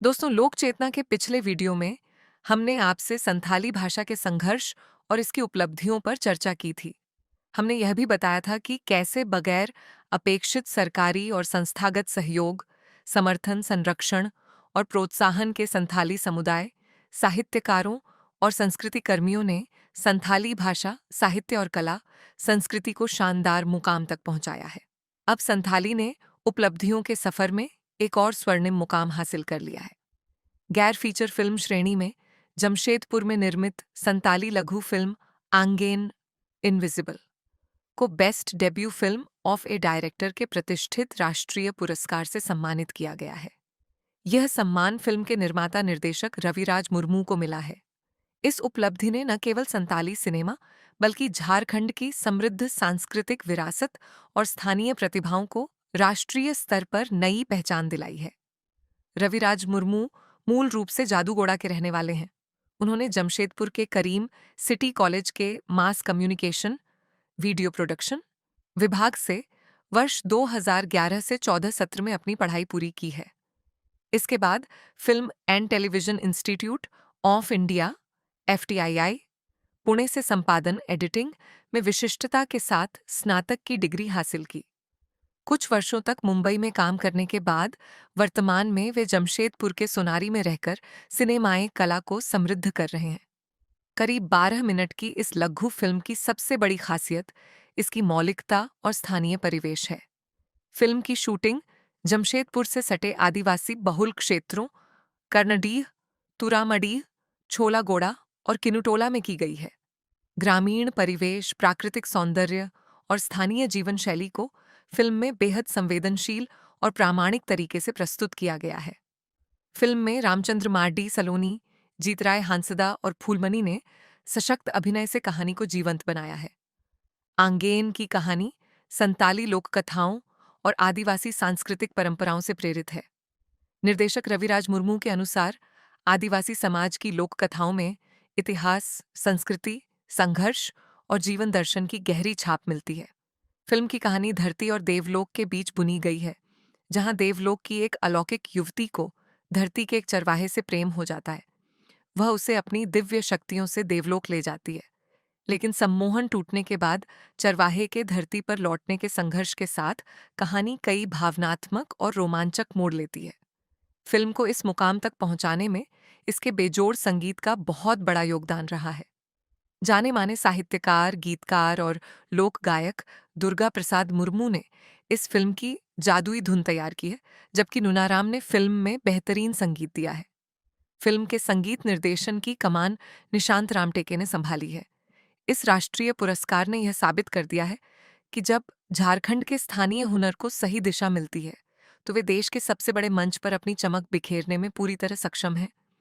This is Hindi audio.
दोस्तों, लोक चेतना के पिछले वीडियो में हमने आपसे संथाली भाषा के संघर्ष और इसकी उपलब्धियों पर चर्चा की थी। हमने यह भी बताया था कि कैसे बगैर अपेक्षित सरकारी और संस्थागत सहयोग, समर्थन, संरक्षण और प्रोत्साहन के संथाली समुदाय, साहित्यकारों और संस्कृति कर्मियों ने संथाली भाषा, साहित्य और कला, संस्कृति को शानदार मुकाम तक पहुंचाया है। अब संथाली ने उपलब्धियों के सफर में एक और स्वर्णिम मुकाम हासिल कर लिया है। गैर फीचर फिल्म श्रेणी में जमशेदपुर में निर्मित संताली लघु फिल्म आंगेन इनविजिबल को best debut film of A director के प्रतिष्ठित राष्ट्रीय पुरस्कार से सम्मानित किया गया है। यह सम्मान फिल्म के निर्माता निर्देशक रविराज मुर्मू को मिला है। इस उपलब्धि ने न केवल संताली सिनेमा बल्कि झारखंड की समृद्ध सांस्कृतिक विरासत और स्थानीय प्रतिभाओं को राष्ट्रीय स्तर पर नई पहचान दिलाई है। रविराज मुर्मू मूल रूप से जादूगोड़ा के रहने वाले हैं। उन्होंने जमशेदपुर के करीम सिटी कॉलेज के मास कम्युनिकेशन वीडियो प्रोडक्शन विभाग से वर्ष 2011 से 14 सत्र में अपनी पढ़ाई पूरी की है। इसके बाद film and television institute of India (FTII) Pune से संपादन एडिटिंग में विशिष्टता के साथ स्नातक की डिग्री हासिल की। कुछ वर्षों तक मुंबई में काम करने के बाद वर्तमान में वे जमशेदपुर के सोनारी में रहकर सिनेमाई कला को समृद्ध कर रहे हैं। करीब 12 मिनट की इस लघु फिल्म की सबसे बड़ी खासियत इसकी मौलिकता और स्थानीय परिवेश है। फिल्म की शूटिंग जमशेदपुर से सटे आदिवासी बहुल क्षेत्रों कर्णडीह, तुरामडीह, छोलागोड़ा और किनुटोला में की गई है। ग्रामीण परिवेश, प्राकृतिक सौंदर्य और स्थानीय जीवन शैली को फिल्म में बेहद संवेदनशील और प्रामाणिक तरीके से प्रस्तुत किया गया है। फिल्म में रामचंद्र मार्डी सलोनी, जीतराय हांसदा और फूलमणि ने सशक्त अभिनय से कहानी को जीवंत बनाया है। आंगेन की कहानी संताली लोककथाओं और आदिवासी सांस्कृतिक परंपराओं से प्रेरित है। निर्देशक रविराज मुर्मू के अनुसार आदिवासी समाज की लोककथाओं में इतिहास, संस्कृति, संघर्ष और जीवन दर्शन की गहरी छाप मिलती है। फिल्म की कहानी धरती और देवलोक के बीच बुनी गई है, जहां देवलोक की एक अलौकिक युवती को धरती के एक चरवाहे से प्रेम हो जाता है। वह उसे अपनी दिव्य शक्तियों से देवलोक ले जाती है, लेकिन सम्मोहन टूटने के बाद चरवाहे के धरती पर लौटने के संघर्ष के साथ कहानी कई भावनात्मक और रोमांचक मोड़ लेती है। फिल्म को इस मुकाम तक पहुंचाने में इसके बेजोड़ संगीत का बहुत बड़ा योगदान रहा है। जाने माने साहित्यकार, गीतकार और लोक गायक दुर्गा प्रसाद मुर्मू ने इस फिल्म की जादुई धुन तैयार की है, जबकि नूनाराम ने फिल्म में बेहतरीन संगीत दिया है। फिल्म के संगीत निर्देशन की कमान निशांत रामटेके ने संभाली है। इस राष्ट्रीय पुरस्कार ने यह साबित कर दिया है कि जब झारखंड के स्थानीय हुनर को सही दिशा मिलती है, तो वे देश के सबसे बड़े मंच पर अपनी चमक बिखेरने में पूरी तरह सक्षम हैं।